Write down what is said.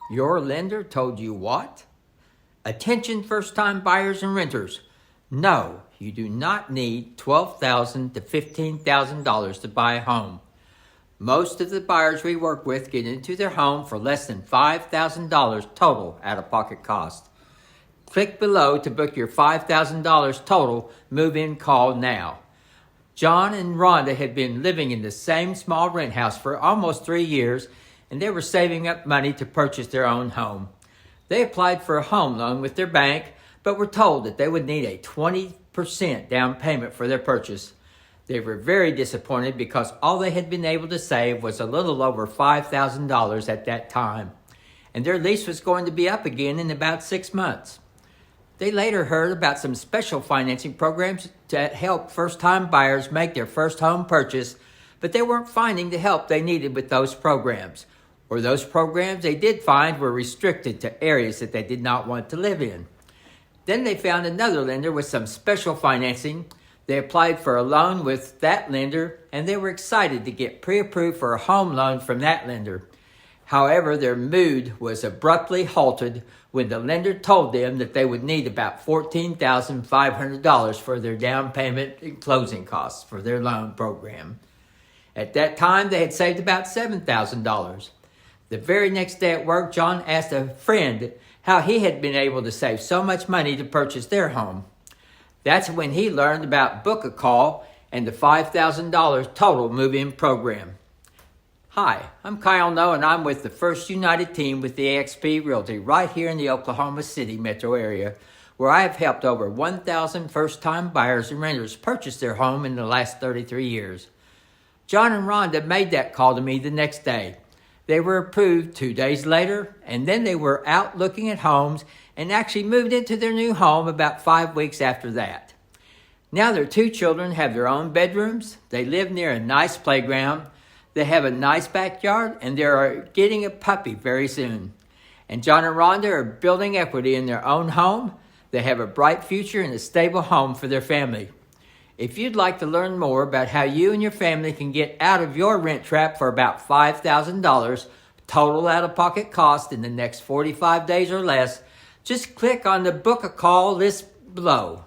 Your lender told you what? Attention first-time buyers and renters. No, you do not need $12,000 to $15,000 to buy a home. Most of the buyers we work with get into their home for less than $5,000 total out-of-pocket cost. Click below to book your $5,000 total move-in call now. John and Rhonda had been living in the same small rent house for almost 3 years, and they were saving up money to purchase their own home. They applied for a home loan with their bank, but were told that they would need a 20% down payment for their purchase. They were very disappointed because all they had been able to save was a little over $5,000 at that time, and their lease was going to be up again in about 6 months. They later heard about some special financing programs that help first-time buyers make their first home purchase, but they weren't finding the help they needed with those programs. Or those programs they did find were restricted to areas that they did not want to live in. Then they found another lender with some special financing. They applied for a loan with that lender, and they were excited to get pre-approved for a home loan from that lender. However, their mood was abruptly halted when the lender told them that they would need about $14,500 for their down payment and closing costs for their loan program. At that time, they had saved about $7,000. The very next day at work, John asked a friend how he had been able to save so much money to purchase their home. That's when he learned about Book a Call and the $5,000 total move-in program. Hi, I'm Kyle Noe, and I'm with the First United team with the eXp Realty right here in the Oklahoma City metro area, where I have helped over 1,000 first-time buyers and renters purchase their home in the last 33 years. John and Rhonda made that call to me the next day. They were approved 2 days later, and then they were out looking at homes and actually moved into their new home about 5 weeks after that. Now their 2 children have their own bedrooms, they live near a nice playground, they have a nice backyard, and they are getting a puppy very soon. And John and Rhonda are building equity in their own home. They have a bright future and a stable home for their family. If you'd like to learn more about how you and your family can get out of your rent trap for about $5,000 total out-of-pocket cost in the next 45 days or less, just click on the Book a Call list below.